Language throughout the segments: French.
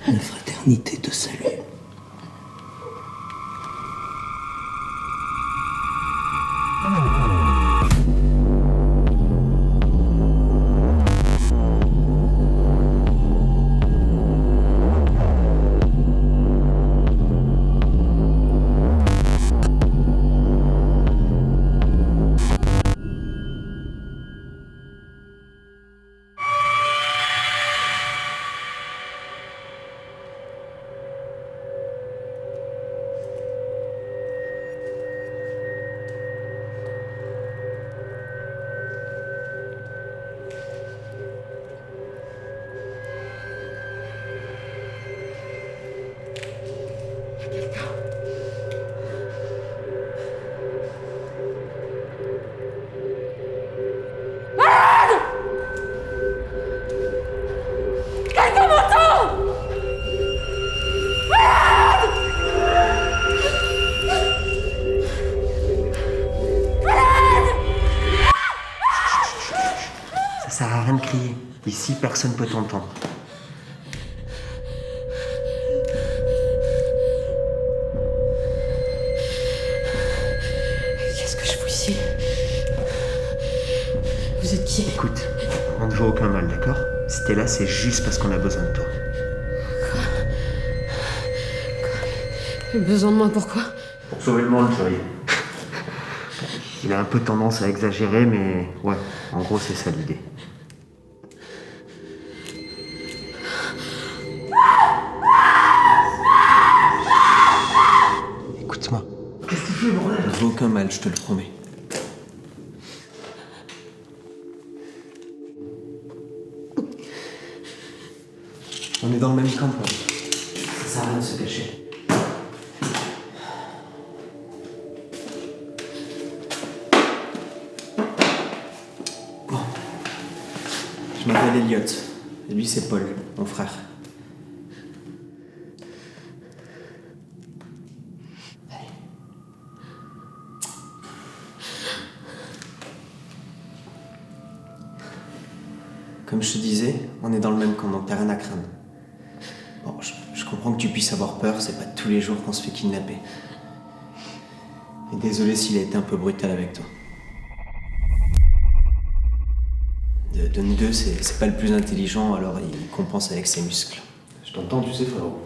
La fraternité te salue. Ça sert à rien de crier. Ici, personne peut t'entendre. Qu'est-ce que je fous ici? Vous êtes qui? Écoute, on ne joue aucun mal, d'accord? Si t'es là, c'est juste parce qu'on a besoin de toi. J'ai besoin de moi, pourquoi? Pour sauver le monde, chérie. Il a un peu tendance à exagérer, mais ouais, en gros, c'est ça l'idée. Écoute-moi. Qu'est-ce que tu fais, bordel? On ne joue aucun mal, je te le promets. On est dans le même camp, quoi. Ça sert à rien de se cacher. Bon. Je m'appelle Elliot. Et lui, c'est Paul, mon frère. Comme je te disais, on est dans le même camp, donc t'as rien à craindre. Bon, je comprends que tu puisses avoir peur, c'est pas tous les jours qu'on se fait kidnapper. Et désolé s'il a été un peu brutal avec toi. De nous deux, c'est pas le plus intelligent, alors il compense avec ses muscles. Je t'entends, tu sais, frérot.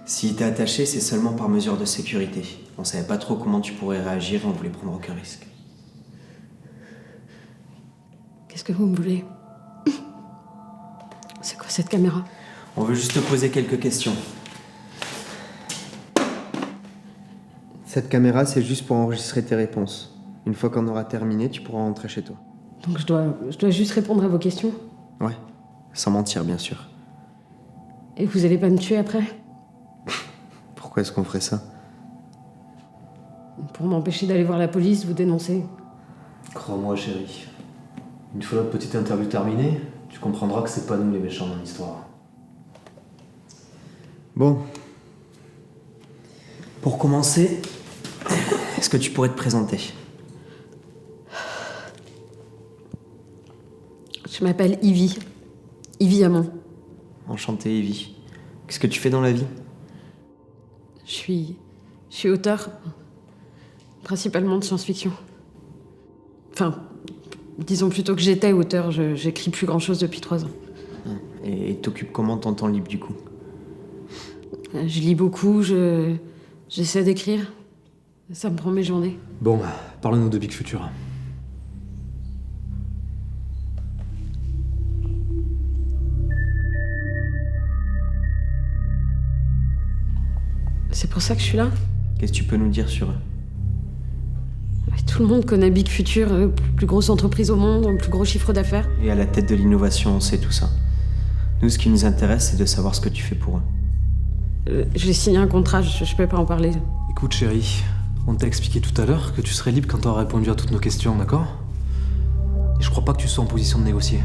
S'il t'a attaché, c'est seulement par mesure de sécurité. On savait pas trop comment tu pourrais réagir et on voulait prendre aucun risque. Qu'est-ce que vous me voulez? C'est quoi cette caméra? On veut juste te poser quelques questions. Cette caméra, c'est juste pour enregistrer tes réponses. Une fois qu'on aura terminé, tu pourras rentrer chez toi. Donc je dois juste répondre à vos questions? Ouais, sans mentir, bien sûr. Et vous allez pas me tuer après? Pourquoi est-ce qu'on ferait ça? Pour m'empêcher d'aller voir la police, vous dénoncer? Crois-moi, chérie. Une fois notre petite interview terminée, tu comprendras que c'est pas nous les méchants dans l'histoire. Bon. Pour commencer, est-ce que tu pourrais te présenter? Je m'appelle Ivy. Ivy Hamon. Enchanté, Evie. Qu'est-ce que tu fais dans la vie? Je suis auteur, principalement de science-fiction. Enfin, disons plutôt que j'étais auteur, j'écris plus grand-chose depuis 3 ans. Et t'occupes comment ton temps libre, du coup? Je lis beaucoup, j'essaie d'écrire. Ça me prend mes journées. Bon, parle-nous de Big Future. C'est pour ça que je suis là. Qu'est-ce que tu peux nous dire sur eux? Ouais, tout le monde connaît Big Future, plus grosse entreprise au monde, plus gros chiffre d'affaires. Et à la tête de l'innovation, on sait tout ça. Nous, ce qui nous intéresse, c'est de savoir ce que tu fais pour eux. J'ai signé un contrat, je peux pas en parler. Écoute, chérie, on t'a expliqué tout à l'heure que tu serais libre quand t'auras répondu à toutes nos questions, d'accord? Et je crois pas que tu sois en position de négocier.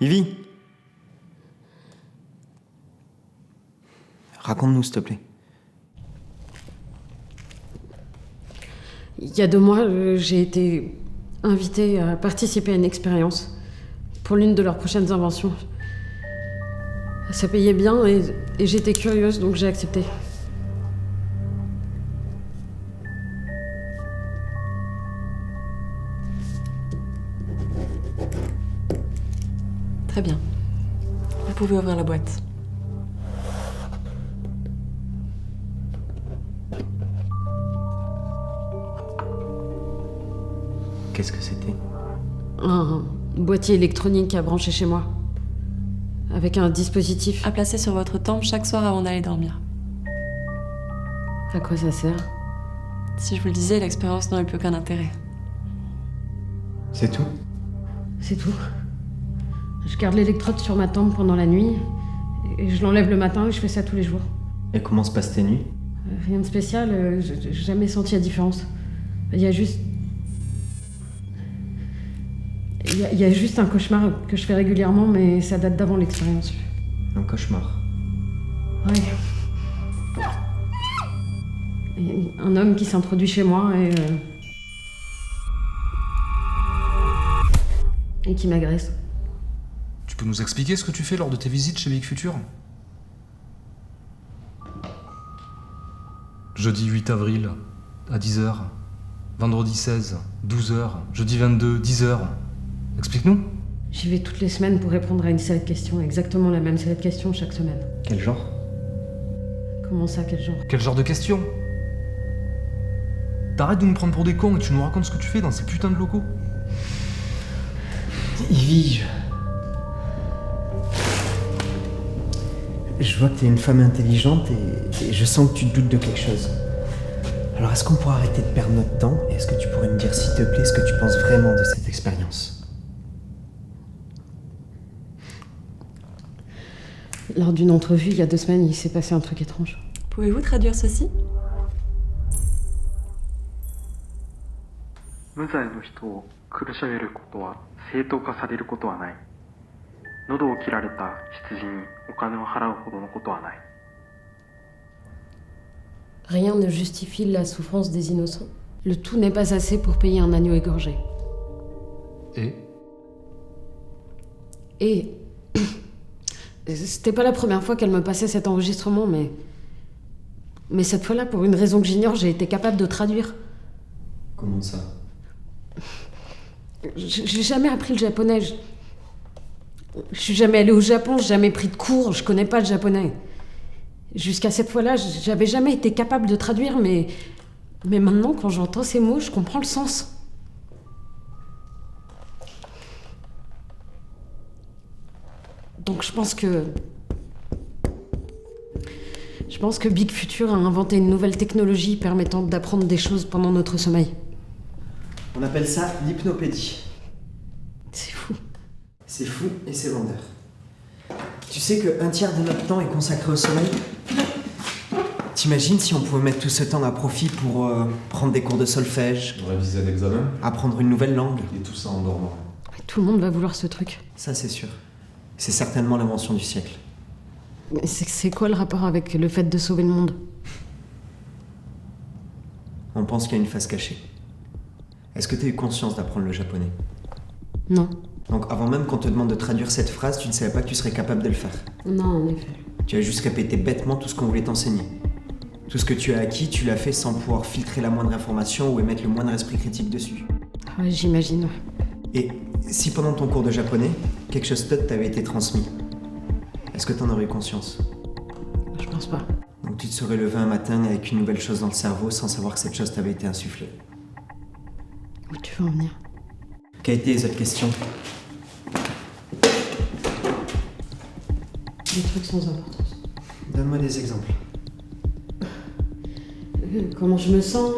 Ivy! Raconte-nous, s'il te plaît. Il y a 2 mois, j'ai été invitée à participer à une expérience pour l'une de leurs prochaines inventions. Ça payait bien et j'étais curieuse, donc j'ai accepté. Très bien. Vous pouvez ouvrir la boîte. Qu'est-ce que c'était? Un boîtier électronique à brancher chez moi. Avec un dispositif. À placer sur votre temple chaque soir avant d'aller dormir. À quoi ça sert? Si je vous le disais, l'expérience n'aurait plus aucun intérêt. C'est tout? C'est tout. Je garde l'électrode sur ma tempe pendant la nuit et je l'enlève le matin et je fais ça tous les jours. Et comment se passent tes nuits? Rien de spécial, j'ai jamais senti la différence. Il y a juste... Il y a juste un cauchemar que je fais régulièrement, mais ça date d'avant l'expérience. Un cauchemar. Ouais. Et un homme qui s'introduit chez moi et qui m'agresse. Tu peux nous expliquer ce que tu fais lors de tes visites chez Big Future? Jeudi 8 avril, à 10h. Vendredi 16, 12h. Jeudi 22, 10h. Explique-nous. J'y vais toutes les semaines pour répondre à une série de questions, exactement la même série de questions chaque semaine. Quel genre? Comment ça, quel genre? Quel genre de questions? T'arrêtes de nous prendre pour des cons et tu nous racontes ce que tu fais dans ces putains de locaux. Ivy, je vois que t'es une femme intelligente et je sens que tu te doutes de quelque chose. Alors est-ce qu'on pourrait arrêter de perdre notre temps et est-ce que tu pourrais me dire s'il te plaît ce que tu penses vraiment de cette expérience? Lors d'une entrevue, il y a 2 semaines, il s'est passé un truc étrange. Pouvez-vous traduire ceci? 無罪の人を苦しめることは正当化されることはない。喉を切られた羊にお金を払うほどのことはない。 Rien ne justifie la souffrance des innocents. Le tout n'est pas assez pour payer un agneau égorgé. Et... C'était pas la première fois qu'elle me passait cet enregistrement, mais cette fois-là, pour une raison que j'ignore, j'ai été capable de traduire. Comment ça? J'ai jamais appris le japonais. Je suis jamais allée au Japon, j'ai jamais pris de cours, je connais pas le japonais. Jusqu'à cette fois-là, j'avais jamais été capable de traduire, mais maintenant, quand j'entends ces mots, je comprends le sens. Donc je pense que Big Future a inventé une nouvelle technologie permettant d'apprendre des choses pendant notre sommeil. On appelle ça l'hypnopédie. C'est fou. C'est fou et c'est vendeur. Tu sais qu'un tiers de notre temps est consacré au sommeil? T'imagines si on pouvait mettre tout ce temps à profit pour prendre des cours de solfège, Réviser l'examen apprendre une nouvelle langue? et tout ça en dormant. Tout le monde va vouloir ce truc. Ça, c'est sûr. C'est certainement l'invention du siècle. Mais c'est quoi le rapport avec le fait de sauver le monde? On pense qu'il y a une face cachée. Est-ce que tu as eu conscience d'apprendre le japonais? Non. Donc avant même qu'on te demande de traduire cette phrase, tu ne savais pas que tu serais capable de le faire. Non, en effet. Tu as juste répété bêtement tout ce qu'on voulait t'enseigner. Tout ce que tu as acquis, tu l'as fait sans pouvoir filtrer la moindre information ou émettre le moindre esprit critique dessus. Ouais, j'imagine, ouais. Et si pendant ton cours de japonais, quelque chose d'autre t'avait été transmis, est-ce que t'en aurais eu conscience? Je pense pas. Donc tu te serais levé un matin avec une nouvelle chose dans le cerveau sans savoir que cette chose t'avait été insufflée. Où tu veux en venir? Quelles étaient les autres questions? Des trucs sans importance. Donne-moi des exemples. Comment je me sens?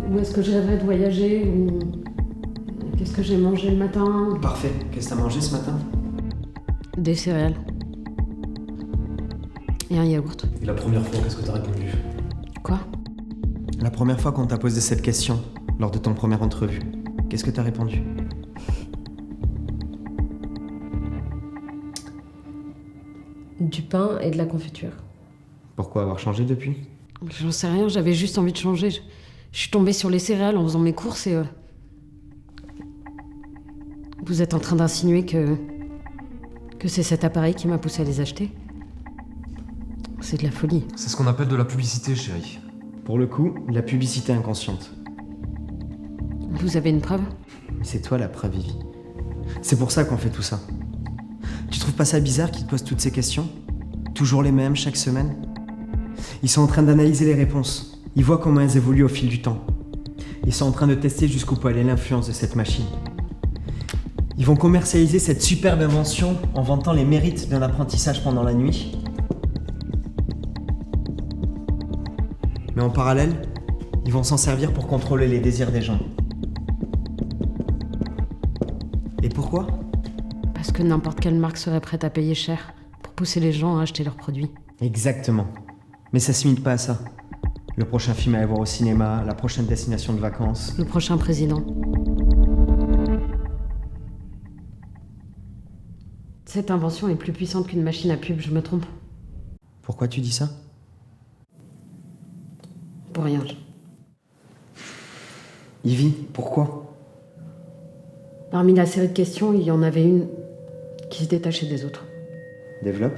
Où est-ce que je rêverais de voyager? Ou... Qu'est-ce que j'ai mangé le matin? Parfait. Qu'est-ce que t'as mangé ce matin? Des céréales. Et un yaourt. Et la première fois, qu'est-ce que t'as répondu? Quoi? La première fois qu'on t'a posé cette question, lors de ton première entrevue, qu'est-ce que t'as répondu? Du pain et de la confiture. Pourquoi avoir changé depuis? J'en sais rien, j'avais juste envie de changer. Je suis tombée sur les céréales en faisant mes courses et... Vous êtes en train d'insinuer que c'est cet appareil qui m'a poussé à les acheter? C'est de la folie. C'est ce qu'on appelle de la publicité, chérie. Pour le coup, la publicité inconsciente. Vous avez une preuve? C'est toi la preuve, Ivy. C'est pour ça qu'on fait tout ça. Tu trouves pas ça bizarre qu'ils te posent toutes ces questions? Toujours les mêmes chaque semaine? Ils sont en train d'analyser les réponses. Ils voient comment elles évoluent au fil du temps. Ils sont en train de tester jusqu'où peut aller l'influence de cette machine. Ils vont commercialiser cette superbe invention en vantant les mérites d'un apprentissage pendant la nuit. Mais en parallèle, ils vont s'en servir pour contrôler les désirs des gens. Et pourquoi? Parce que n'importe quelle marque serait prête à payer cher pour pousser les gens à acheter leurs produits. Exactement. Mais ça se limite pas à ça. Le prochain film à aller voir au cinéma, la prochaine destination de vacances. Le prochain président. Cette invention est plus puissante qu'une machine à pub, je me trompe? Pourquoi tu dis ça? Pour rien. Ivy, pourquoi? Parmi la série de questions, il y en avait une qui se détachait des autres. Développe.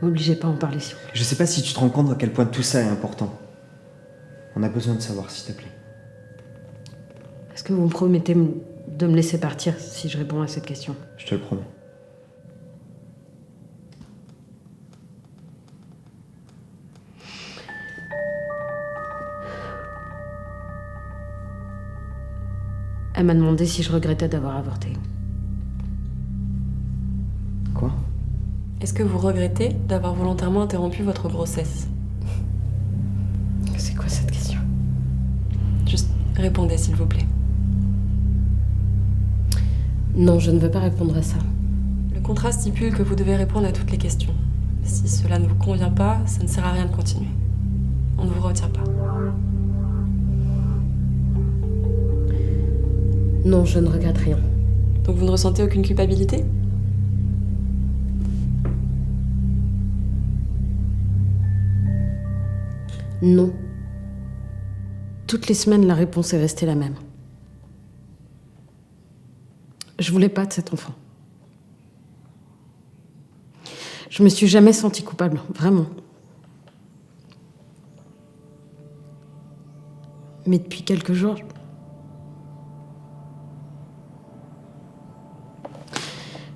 M'obligez pas à en parler, s'il vous plaît. Je sais pas si tu te rends compte à quel point tout ça est important. On a besoin de savoir, s'il te plaît. Est-ce que vous me promettez de me laisser partir si je réponds à cette question? Je te le promets. Elle m'a demandé si je regrettais d'avoir avorté. Quoi? Est-ce que vous regrettez d'avoir volontairement interrompu votre grossesse? C'est quoi cette question? Juste répondez, s'il vous plaît. Non, je ne veux pas répondre à ça. Le contrat stipule que vous devez répondre à toutes les questions. Si cela ne vous convient pas, ça ne sert à rien de continuer. On ne vous retient pas. Non, je ne regrette rien. Donc vous ne ressentez aucune culpabilité? Non. Toutes les semaines, la réponse est restée la même. Je voulais pas de cet enfant. Je me suis jamais sentie coupable, vraiment. Mais depuis quelques jours,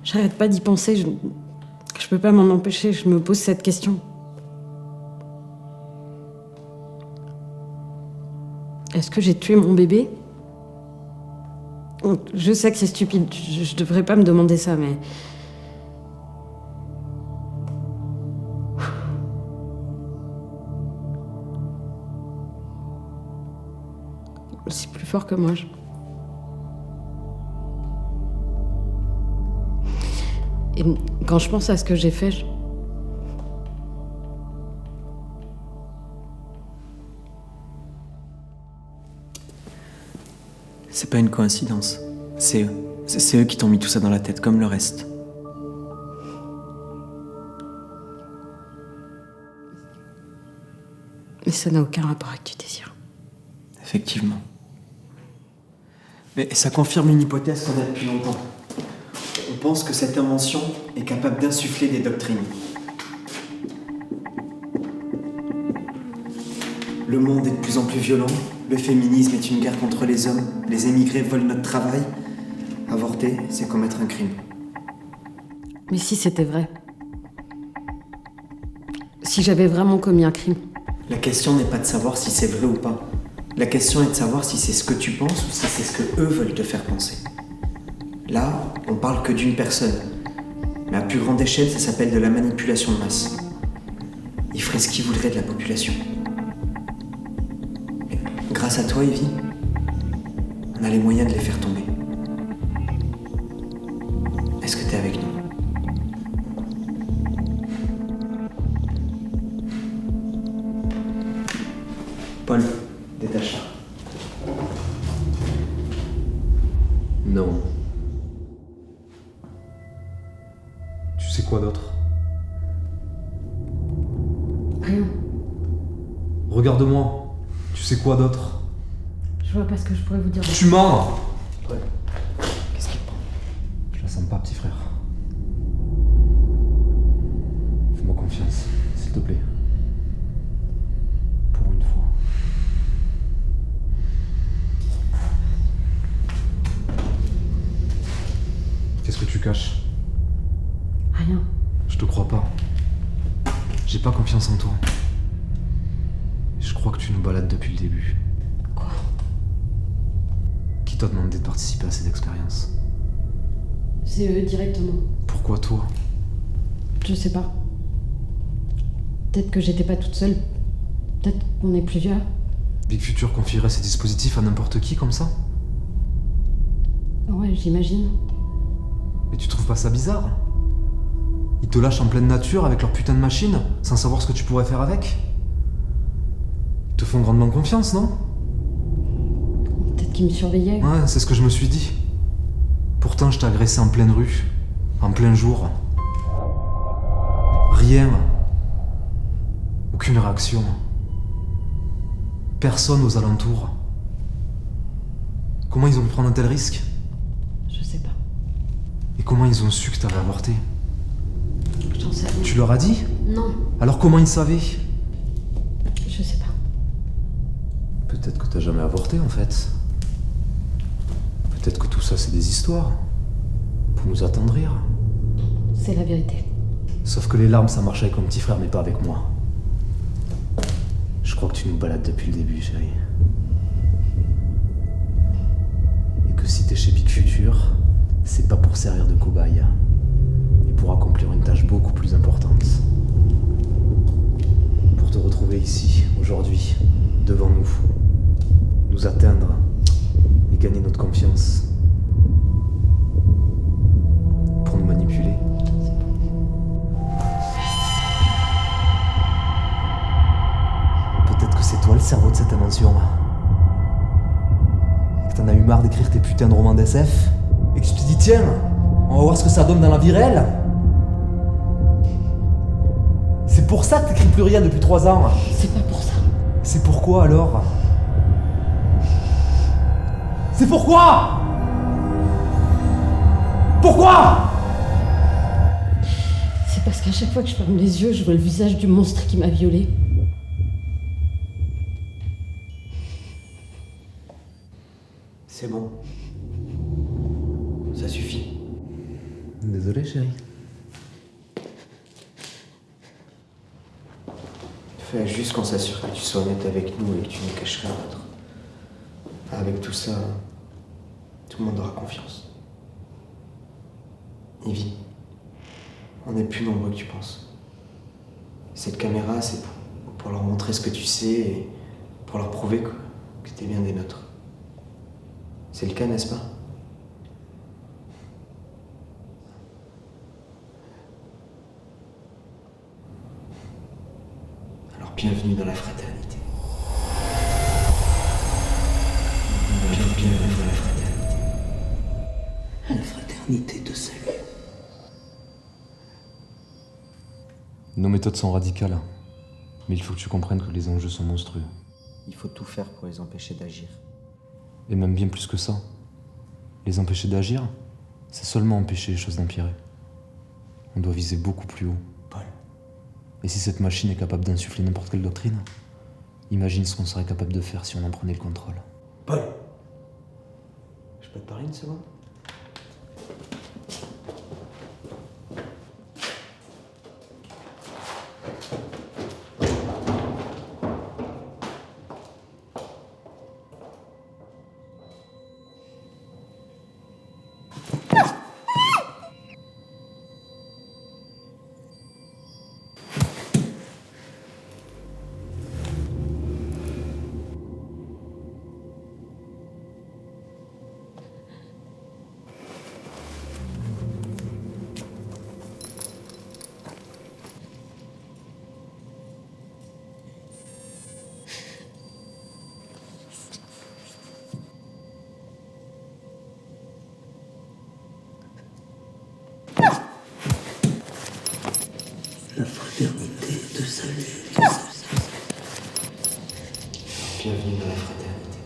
j'arrête pas d'y penser. Je peux pas m'en empêcher. Je me pose cette question. Est-ce que j'ai tué mon bébé? Je sais que c'est stupide. Je devrais pas me demander ça, mais... C'est plus fort que moi. Et quand je pense à ce que j'ai fait, C'est pas une coïncidence. C'est eux. C'est eux qui t'ont mis tout ça dans la tête, comme le reste. Mais ça n'a aucun rapport avec du désir. Effectivement. Mais ça confirme une hypothèse qu'on a depuis longtemps. On pense que cette invention est capable d'insuffler des doctrines. Le monde est de plus en plus violent, le féminisme est une guerre contre les hommes, les émigrés volent notre travail. Avorter, c'est commettre un crime. Mais si c'était vrai? Si j'avais vraiment commis un crime? La question n'est pas de savoir si c'est vrai ou pas. La question est de savoir si c'est ce que tu penses ou si c'est ce que eux veulent te faire penser. Là, on parle que d'une personne. Mais à plus grande échelle, ça s'appelle de la manipulation de masse. Ils feraient ce qu'ils voudraient de la population. Mais grâce à toi, Ivy, on a les moyens de les faire tomber. Est-ce que t'es avec nous? Paul, détache-la. Non. Tu sais quoi d'autre? Rien. Regarde-moi. Tu sais quoi d'autre? Je vois pas ce que je pourrais vous dire. Tu mens! Paul, qu'est-ce qui te prend? Je la sens pas, petit frère. Fais-moi confiance, s'il te plaît. Pour une fois. Qu'est-ce que tu caches? Rien. Je te crois pas. J'ai pas confiance en toi. Je crois que tu nous balades depuis le début. Quoi? Qui t'a demandé de participer à cette expérience? C'est eux directement. Pourquoi toi? Je sais pas. Peut-être que j'étais pas toute seule. Peut-être qu'on est plusieurs. Big Future confierait ces dispositifs à n'importe qui comme ça? Ouais, j'imagine. Mais tu trouves pas ça bizarre? Ils te lâchent en pleine nature avec leur putain de machine, sans savoir ce que tu pourrais faire avec? Ils te font grandement confiance, non? Peut-être qu'ils me surveillaient. Ouais, c'est ce que je me suis dit. Pourtant, je t'ai agressé en pleine rue, en plein jour. Rien. Aucune réaction. Personne aux alentours. Comment ils ont pu prendre un tel risque? Je sais pas. Et comment ils ont su que t'avais avorté? J'en sais rien. Tu leur as dit? Non, Alors comment ils savaient? je sais pas. Peut-être que t'as jamais avorté en fait. Peut-être que tout ça c'est des histoires. Pour nous attendrir. C'est la vérité. Sauf que les larmes ça marche avec mon petit frère mais pas avec moi. Je crois que tu nous balades depuis le début, chérie. Et que si t'es chez Big Future, c'est pas pour servir de cobaye, mais pour accomplir une tâche beaucoup plus importante. Pour te retrouver ici, aujourd'hui, devant nous, nous atteindre et gagner notre confiance. Pour nous manipuler. Peut-être que c'est toi le cerveau de cette invention. Et que t'en as eu marre d'écrire tes putains de romans d'SF. Et que tu te dis tiens, on va voir ce que ça donne dans la vie réelle. C'est pour ça que t'écris plus rien depuis 3 ans. C'est pas pour ça. C'est pourquoi alors? C'est pourquoi? Pourquoi? C'est parce qu'à chaque fois que je ferme les yeux, je vois le visage du monstre qui m'a violée. C'est bon. Ça suffit. Désolé chérie. Fais juste qu'on s'assure que tu sois honnête avec nous et que tu ne caches rien d'autre. Avec tout ça, tout le monde aura confiance. Ivy, on est plus nombreux que tu penses. Cette caméra, c'est pour leur montrer ce que tu sais et pour leur prouver que t'es bien des nôtres. C'est le cas, n'est-ce pas? Alors bienvenue dans la fraternité. Bienvenue dans la fraternité. La fraternité de salut. Nos méthodes sont radicales. Mais il faut que tu comprennes que les enjeux sont monstrueux. Il faut tout faire pour les empêcher d'agir. Et même bien plus que ça. Les empêcher d'agir, c'est seulement empêcher les choses d'empirer. On doit viser beaucoup plus haut. Paul. Et si cette machine est capable d'insuffler n'importe quelle doctrine, imagine ce qu'on serait capable de faire si on en prenait le contrôle. Paul. Je peux te parler une seconde? Bienvenue dans la fraternité.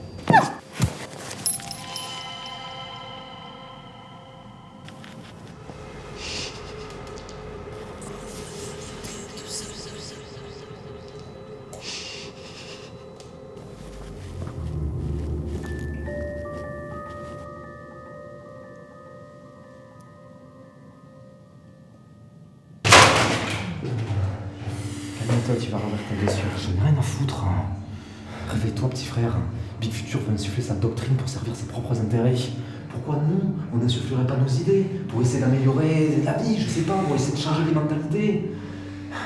Calme-toi, tu vas revoir ta blessure. J'en ai rien à foutre. Hein. Réveille-toi, petit frère. Big Future veut insuffler sa doctrine pour servir ses propres intérêts. Pourquoi nous, on n'insufflerait pas nos idées pour essayer d'améliorer la vie, je sais pas, pour essayer de changer les mentalités.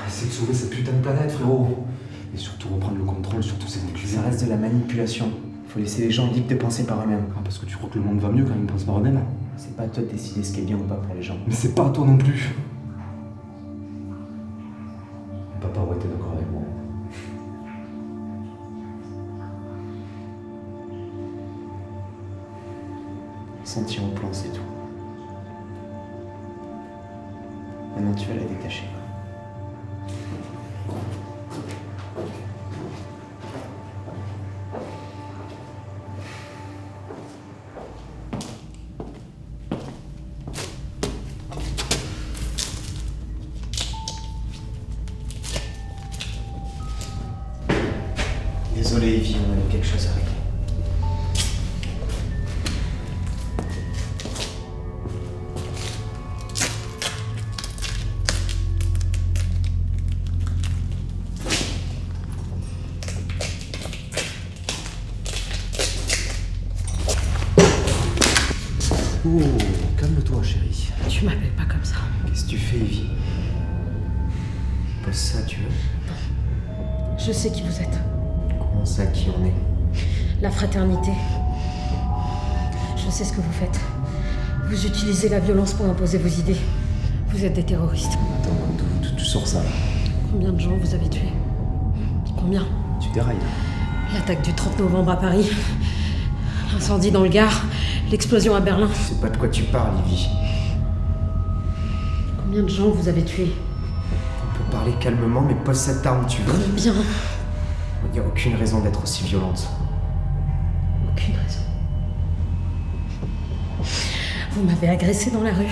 Essayer de sauver cette putain de planète, frérot. Et surtout reprendre le contrôle sur tous ces enculés. Ça reste de la manipulation. Faut laisser les gens libres de penser par eux-mêmes. Ah, parce que tu crois que le monde va mieux quand ils pensent par eux-mêmes. C'est pas à toi de décider ce qui est bien ou pas pour les gens. Mais c'est pas à toi non plus. Papa aurait été d'accord avec moi. Sentir au plan, c'est tout. Maintenant, tu vas la détacher. Désolé, Evie, on avait quelque chose à régler. Oh, calme-toi, chérie. Tu m'appelles pas comme ça. Qu'est-ce que tu fais, Evie? Pose ça, tu veux? Je sais qui vous êtes. Comment ça, qui on est? La fraternité. Je sais ce que vous faites. Vous utilisez la violence pour imposer vos idées. Vous êtes des terroristes. Attends, d'où tu sors ça là? Combien de gens vous avez tués? Combien? Tu dérailles. L'attaque du 30 novembre à Paris. L'incendie dans le Gard. L'explosion à Berlin. Je sais pas de quoi tu parles, Evie. Combien de gens vous avez tués? On peut parler calmement, mais pose cette arme, tu veux? Combien? Il n'y a aucune raison d'être aussi violente. Aucune raison. Vous m'avez agressé dans la rue.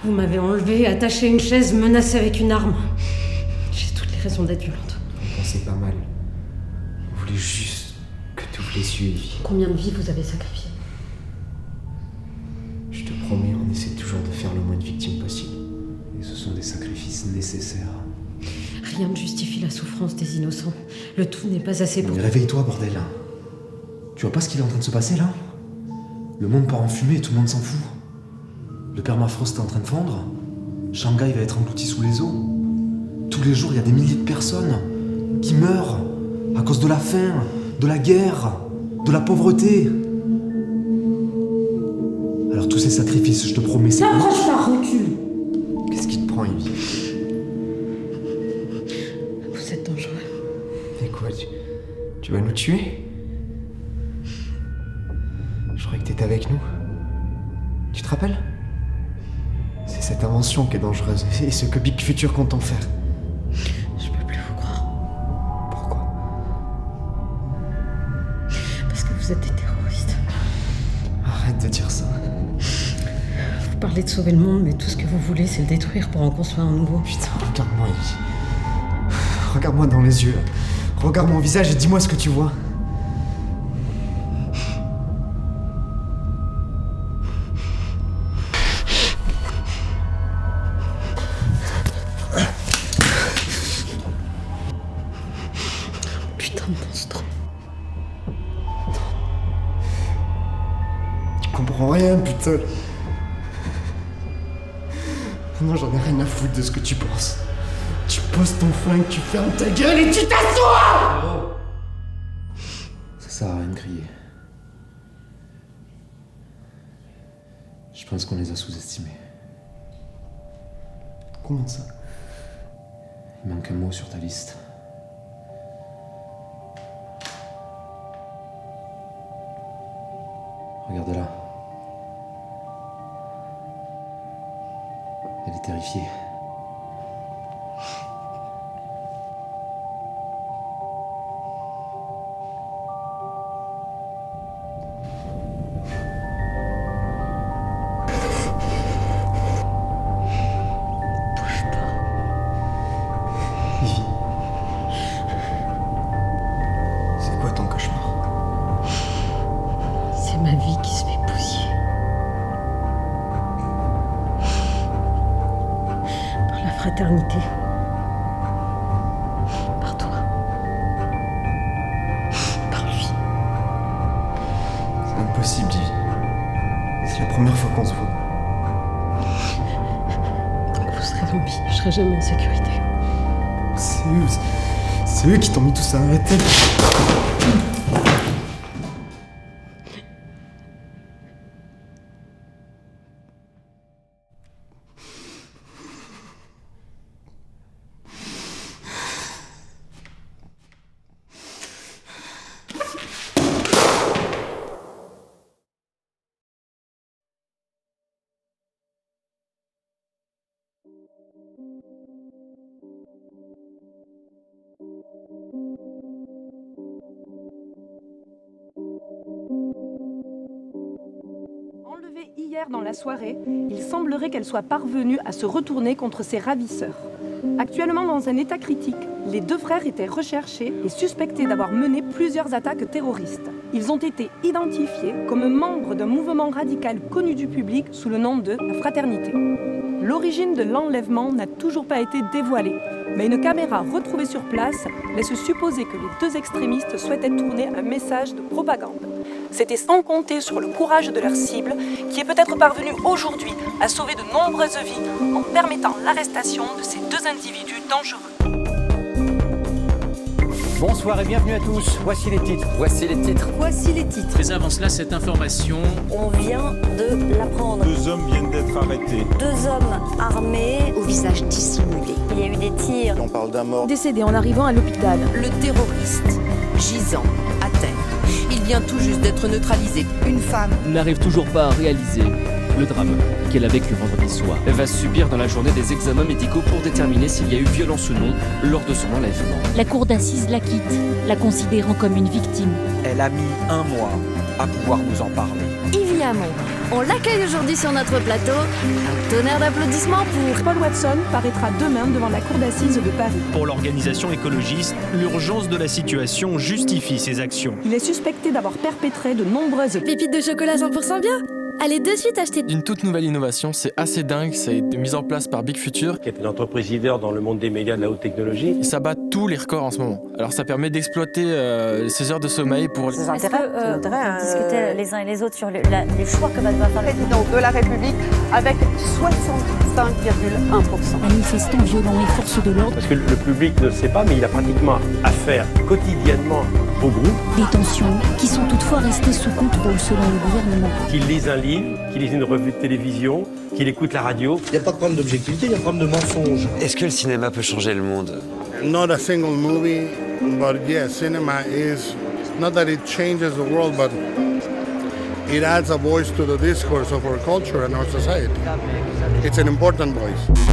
Vous m'avez enlevé, attaché à une chaise, menacé avec une arme. J'ai toutes les raisons d'être violente. On pensait pas mal. On voulait juste que tu ouvres les yeux, Evie. Combien de vies vous avez sacrifiées? Je te promets, on essaie toujours de faire le moins de victimes possible. Et ce sont des sacrifices nécessaires. Rien ne justifie la souffrance des innocents. Le tout n'est pas assez pour... Mais réveille-toi, bordel. Tu vois pas ce qu'il est en train de se passer là? Le monde part en fumée et tout le monde s'en fout. Le permafrost est en train de fondre. Shanghai va être englouti sous les eaux. Tous les jours, il y a des milliers de personnes qui meurent à cause de la faim, de la guerre, de la pauvreté. Alors tous ces sacrifices, je te promets, c'est... N'approche pas, recule. Qu'est-ce qui te prend, Evie? Vous êtes dangereux. Et quoi, tu vas nous tuer? Je croyais que t'étais avec nous. Tu te rappelles? C'est cette invention qui est dangereuse, et ce que Big Future compte en faire. Je peux plus vous croire. Pourquoi? Parce que vous êtes des terroristes. Arrête de dire ça. Vous parlez de sauver le monde, mais tout ce que vous voulez, c'est le détruire pour en construire un nouveau. Putain, regarde-moi, Evie. Regarde-moi dans les yeux. Regarde mon visage et dis-moi ce que tu vois. Putain de monstre. Tu comprends rien, putain. Non, j'en ai rien à foutre de ce que tu penses. Tu poses ton flingue, tu fermes ta gueule et tu t'assois! Ça sert à rien de crier. Je pense qu'on les a sous-estimés. Comment ça? Il manque un mot sur ta liste. Regarde là. Elle est terrifiée. fraternité. Par toi. Par lui. C'est impossible, Divi. C'est la première fois qu'on se voit. Tant que vous serez zombie, je serai jamais en sécurité. C'est eux qui t'ont mis tout ça à la tête. Enlevée hier dans la soirée, il semblerait qu'elle soit parvenue à se retourner contre ses ravisseurs. Actuellement dans un état critique, les deux frères étaient recherchés et suspectés d'avoir mené plusieurs attaques terroristes. Ils ont été identifiés comme membres d'un mouvement radical connu du public sous le nom de la Fraternité. L'origine de l'enlèvement n'a toujours pas été dévoilée, mais une caméra retrouvée sur place laisse supposer que les deux extrémistes souhaitaient tourner un message de propagande. C'était sans compter sur le courage de leur cible, qui est peut-être parvenue aujourd'hui à sauver de nombreuses vies en permettant l'arrestation de ces deux individus dangereux. Bonsoir et bienvenue à tous. Voici les titres. Voici les titres. Voici les titres. Mais avant cela, cette information. On vient de l'apprendre. 2 hommes viennent d'être arrêtés. 2 hommes armés, au visage dissimulé. Il y a eu des tirs. On parle d'un mort. Décédé en arrivant à l'hôpital. Le terroriste, gisant, à terre. Il vient tout juste d'être neutralisé. Une femme n'arrive toujours pas à réaliser le drame qu'elle a vécu vendredi soir. Elle va subir dans la journée des examens médicaux pour déterminer s'il y a eu violence ou non lors de son enlèvement. La cour d'assises la quitte, la considérant comme une victime. Elle a mis 1 mois à pouvoir nous en parler. Yves Hamon, on l'accueille aujourd'hui sur notre plateau. Un tonnerre d'applaudissements pour... Paul Watson paraîtra demain devant la cour d'assises de Paris. Pour l'organisation écologiste, l'urgence de la situation justifie ses actions. Il est suspecté d'avoir perpétré de nombreuses... pépites de chocolat 100% bio. Allez de suite acheter une toute nouvelle innovation, c'est assez dingue, ça a été mis en place par Big Future. Qui est une entreprise leader dans le monde des médias de la haute technologie. Et ça bat tous les records en ce moment. Alors ça permet d'exploiter ces heures de sommeil pour... Ça intéresse discuter les uns et les autres sur les choix que va devoir faire le président de la République avec 65,1%. Manifestants violents et forces de l'ordre. Parce que le public ne le sait pas, mais il a pratiquement affaire quotidiennement au groupe. Des tensions qui sont toutefois restées sous contrôle selon le gouvernement. Qu'il lise un livre, qu'il lise une revue de télévision, qu'il écoute la radio. Il n'y a pas de problème d'objectivité, il y a un problème de mensonge. Est-ce que le cinéma peut changer le monde? Not a single movie, but yeah, cinema is, not that it changes the world, but it adds a voice to the discourse of our culture and our society. It's an important voice.